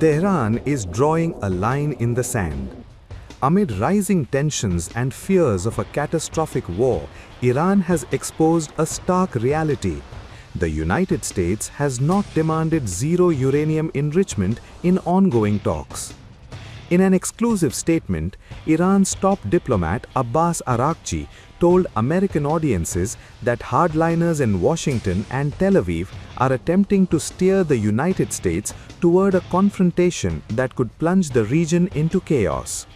Tehran is drawing a line in the sand. Amid rising tensions and fears of a catastrophic war, Iran has exposed a stark reality. The United States has not demanded zero uranium enrichment in ongoing talks. In an exclusive statement, Iran's top diplomat Abbas Araghchi told American audiences that hardliners in Washington and Tel Aviv are attempting to steer the United States toward a confrontation that could plunge the region into chaos.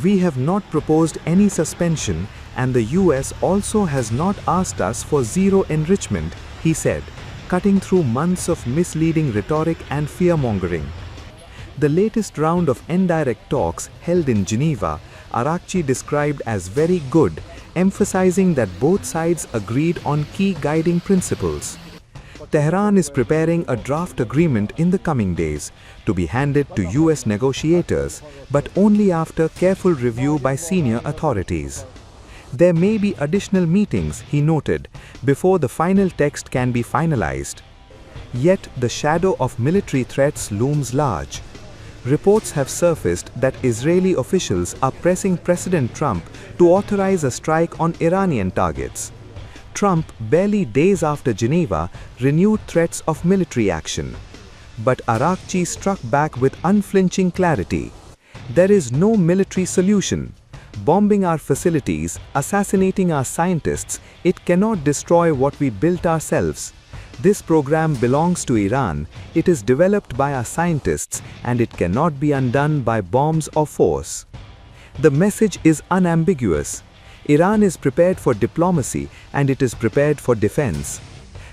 "We have not proposed any suspension, and the US also has not asked us for zero enrichment," he said, cutting through months of misleading rhetoric and fear-mongering. The latest round of indirect talks held in Geneva, Araghchi described as very good, emphasizing that both sides agreed on key guiding principles. Tehran is preparing a draft agreement in the coming days to be handed to US negotiators, but only after careful review by senior authorities. There may be additional meetings, he noted, before the final text can be finalized. Yet the shadow of military threats looms large. Reports have surfaced that Israeli officials are pressing President Trump to authorize a strike on Iranian targets. Trump, barely days after Geneva, renewed threats of military action. But Araghchi struck back with unflinching clarity. "There is no military solution. Bombing our facilities, assassinating our scientists, it cannot destroy what we built ourselves. This program belongs to Iran, it is developed by our scientists, and it cannot be undone by bombs or force." The message is unambiguous. Iran is prepared for diplomacy, and it is prepared for defense.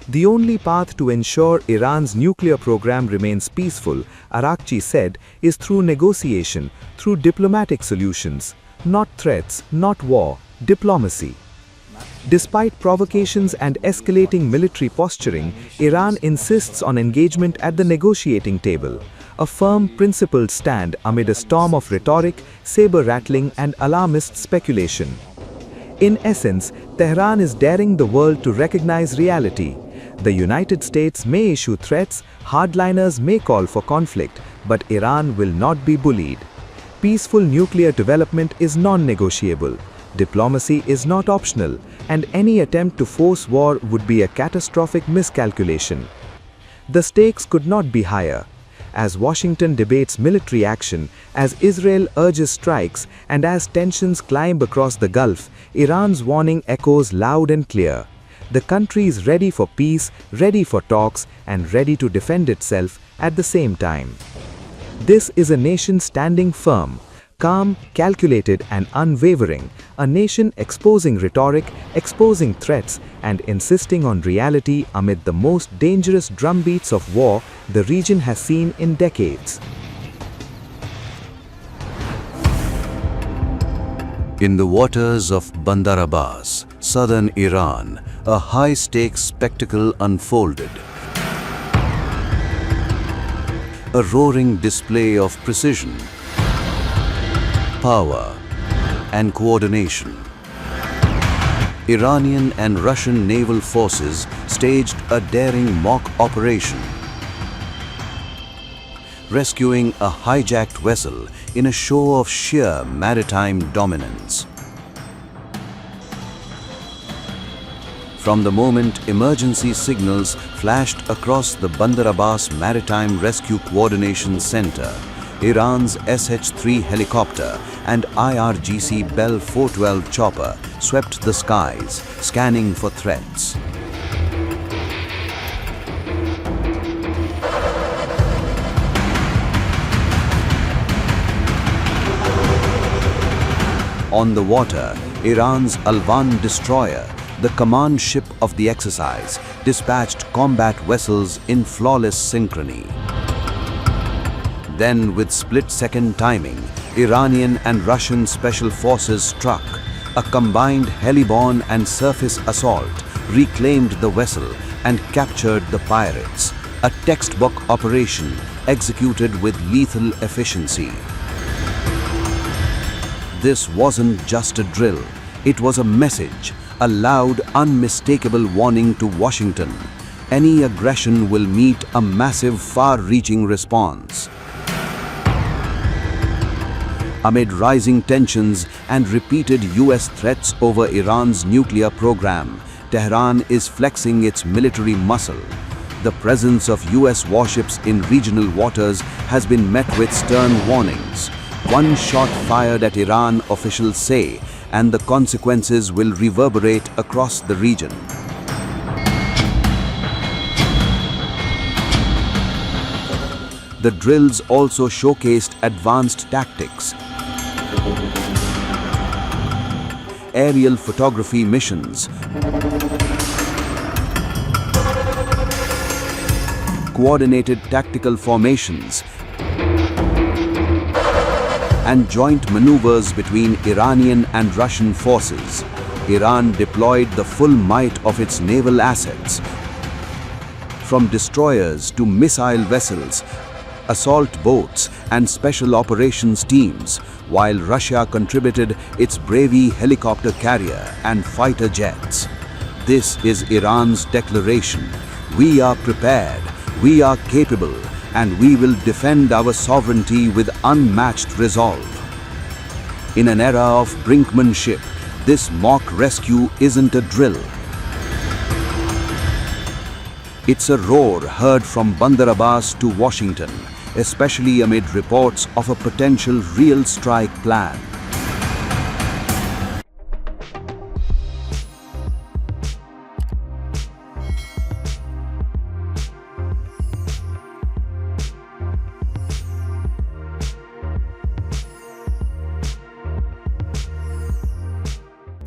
The only path to ensure Iran's nuclear program remains peaceful, Araghchi said, is through negotiation, through diplomatic solutions. Not threats, not war, diplomacy. Despite provocations and escalating military posturing, Iran insists on engagement at the negotiating table, a firm, principled stand amid a storm of rhetoric, saber-rattling, and alarmist speculation. In essence, Tehran is daring the world to recognize reality. The United States may issue threats, hardliners may call for conflict, but Iran will not be bullied. Peaceful nuclear development is non-negotiable. Diplomacy is not optional, and any attempt to force war would be a catastrophic miscalculation. The stakes could not be higher. As Washington debates military action, as Israel urges strikes, and as tensions climb across the Gulf, Iran's warning echoes loud and clear. The country is ready for peace, ready for talks, and ready to defend itself at the same time. This is a nation standing firm, calm, calculated, and unwavering, a nation exposing rhetoric, exposing threats, and insisting on reality amid the most dangerous drumbeats of war the region has seen in decades. In the waters of Bandar Abbas, southern Iran, a high-stakes spectacle unfolded. A roaring display of precision, power, and coordination. Iranian and Russian naval forces staged a daring mock operation, rescuing a hijacked vessel in a show of sheer maritime dominance. From the moment emergency signals flashed across the Bandar Abbas Maritime Rescue Coordination Center, Iran's SH-3 helicopter and IRGC Bell 412 chopper swept the skies, scanning for threats. On the water, Iran's Alvan destroyer, the command ship of the exercise, dispatched combat vessels in flawless synchrony. Then, with split-second timing, Iranian and Russian special forces struck. A combined heliborne and surface assault reclaimed the vessel and captured the pirates. A textbook operation executed with lethal efficiency. This wasn't just a drill, it was a message, a loud, unmistakable warning to Washington. Any aggression will meet a massive, far-reaching response. Amid rising tensions and repeated US threats over Iran's nuclear program, Tehran is flexing its military muscle. The presence of US warships in regional waters has been met with stern warnings. One shot fired at Iran, officials say, and the consequences will reverberate across the region. The drills also showcased advanced tactics, aerial photography missions, coordinated tactical formations, and joint maneuvers between Iranian and Russian forces. Iran deployed the full might of its naval assets, from destroyers to missile vessels, assault boats and special operations teams, while Russia contributed its Bravey helicopter carrier and fighter jets. This is Iran's declaration: we are prepared, we are capable, and we will defend our sovereignty with unmatched resolve. In an era of brinkmanship, this mock rescue isn't a drill. It's a roar heard from Bandar Abbas to Washington, especially amid reports of a potential real strike plan.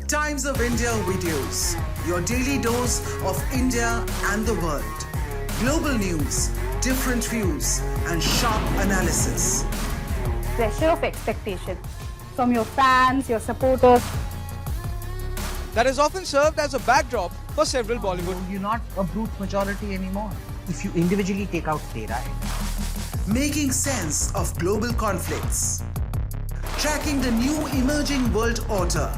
Times of India videos, your daily dose of India and the world. Global news, different views, and sharp analysis. Pressure of expectation from your fans, your supporters. That has often served as a backdrop for several Bollywood. You're not a brute majority anymore. If you individually take out Tehran. Making sense of global conflicts. Tracking the new emerging world order.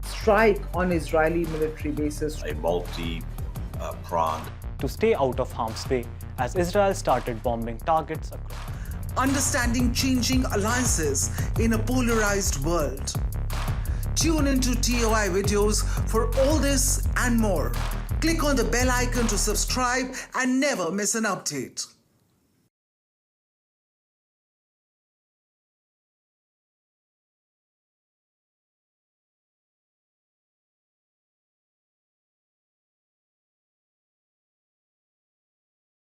Strike on Israeli military bases. A multi-pronged. To stay out of harm's way as Israel started bombing targets across. Understanding changing alliances in a polarized world. Tune into TOI videos for all this and more. Click on the bell icon to subscribe and never miss an update.